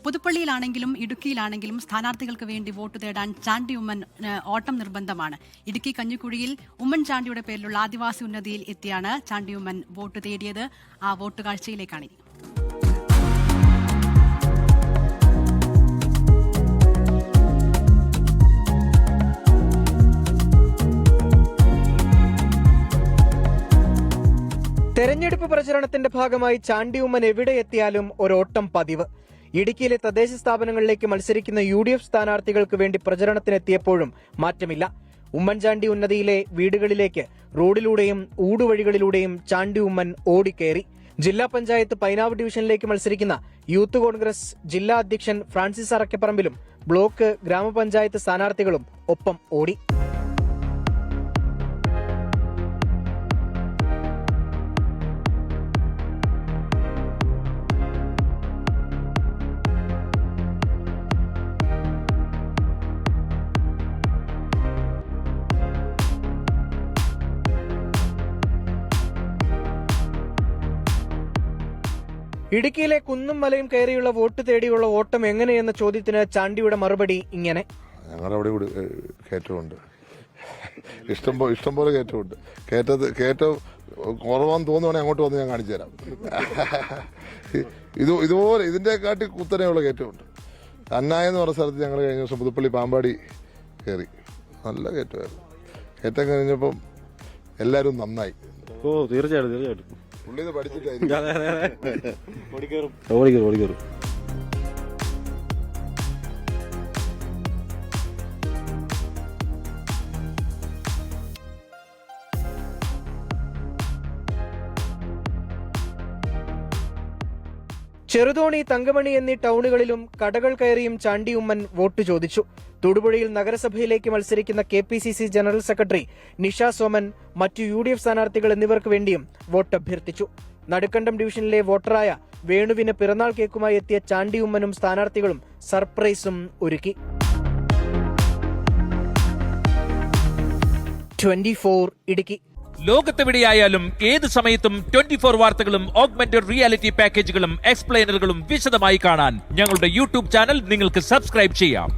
പുതുപ്പള്ളിയിലാണെങ്കിലും ഇടുക്കിയിലാണെങ്കിലും സ്ഥാനാർത്ഥികൾക്ക് വേണ്ടി വോട്ട് തേടാൻ ചാണ്ടി ഉമ്മൻ ഓട്ടം നിർബന്ധമാണ്. ഇടുക്കി കഞ്ഞിക്കുഴിയിൽ ഉമ്മൻചാണ്ടിയുടെ പേരിലുള്ള ആദിവാസി ഉന്നതിയിൽ എത്തിയാണ് ചാണ്ടി ഉമ്മൻ വോട്ട് തേടിയത്. ആ വോട്ട് കാഴ്ചയിലേക്കാണ് ഇനി. തെരഞ്ഞെടുപ്പ് പ്രചരണത്തിന്റെ ഭാഗമായി ചാണ്ടി ഉമ്മൻ എവിടെ എത്തിയാലും ഒരോട്ടം പതിവ്. ഇടുക്കിയിലെ തദ്ദേശ സ്ഥാപനങ്ങളിലേക്ക് മത്സരിക്കുന്ന UDF സ്ഥാനാർത്ഥികൾക്ക് വേണ്ടി പ്രചരണത്തിനെത്തിയപ്പോഴും മാറ്റമില്ല. ഉമ്മൻചാണ്ടി ഉന്നതിയിലെ വീടുകളിലേക്ക് റോഡിലൂടെയും ഊടുവഴികളിലൂടെയും ചാണ്ടി ഉമ്മൻ ഓടിക്കയറി. ജില്ലാ പഞ്ചായത്ത് പൈനാവ് ഡിവിഷനിലേക്ക് മത്സരിക്കുന്ന യൂത്ത് കോൺഗ്രസ് ജില്ലാ അധ്യക്ഷൻ ഫ്രാൻസിസ് അറക്കപ്പറമ്പിലും ബ്ലോക്ക് ഗ്രാമപഞ്ചായത്ത് സ്ഥാനാർത്ഥികളും ഒപ്പം ഓടി. ഇടുക്കിയിലെ കുന്നും മലയും കയറിയുള്ള വോട്ട് തേടിയുള്ള ഓട്ടം എങ്ങനെയെന്ന ചോദ്യത്തിന് ചാണ്ടിയുടെ മറുപടി ഇങ്ങനെ: ഞങ്ങളവിടെ കയറ്റമുണ്ട്, ഇഷ്ടംപോലെ കയറ്റമുണ്ട്. കയറ്റം കുറവാന്ന് തോന്നുവാണെങ്കിൽ അങ്ങോട്ട് വന്ന് ഞാൻ കാണിച്ചു തരാം. ഇതുപോലെ ഇതിന്റെ കാട്ടി കുത്തനെയുള്ള കയറ്റമുണ്ട്. അന്നായ എന്ന് പറഞ്ഞ സ്ഥലത്ത് ഞങ്ങൾ കഴിഞ്ഞ ദിവസം പുതുപ്പള്ളി പാമ്പാടി കയറി, നല്ല കയറ്റമായിരുന്നു. കയറ്റം കഴിഞ്ഞപ്പം എല്ലാവരും നന്നായി. തീർച്ചയായിട്ടും പുള്ളി ഇത് പഠിച്ചിട്ടായിരിക്കും. ചെറുതോണി, തങ്കമണി എന്നീ ടൗണുകളിലും കടകൾ കയറിയും ചാണ്ടി ഉമ്മൻ വോട്ട് ചോദിച്ചു. തൊടുപുഴയിൽ നഗരസഭയിലേക്ക് മത്സരിക്കുന്ന KPCC general secretary Nisha Soman, മറ്റു UDF സ്ഥാനാർത്ഥികൾ എന്നിവർക്ക് വേണ്ടിയും വോട്ട് അഭ്യർത്ഥിച്ചു. നടുക്കണ്ടം ഡിവിഷനിലെ വോട്ടറായ വേണുവിന് പിറന്നാൾ കേക്കുമായി എത്തിയ ചാണ്ടി ഉമ്മനും സ്ഥാനാർത്ഥികളും സർപ്രൈസും ഒരുക്കി. 24 ഇടുക്കി. ലോകത്തെവിടെയായാലും ഏത് സമയത്തും 24 വാർത്തകളും ഓഗ്മെന്റഡ് റിയാലിറ്റി പാക്കേജുകളും എക്സ്പ്ലെയിനറുകളും വിശദമായി കാണാൻ ഞങ്ങളുടെ YouTube ചാനൽ നിങ്ങൾക്ക് സബ്സ്ക്രൈബ് ചെയ്യാം.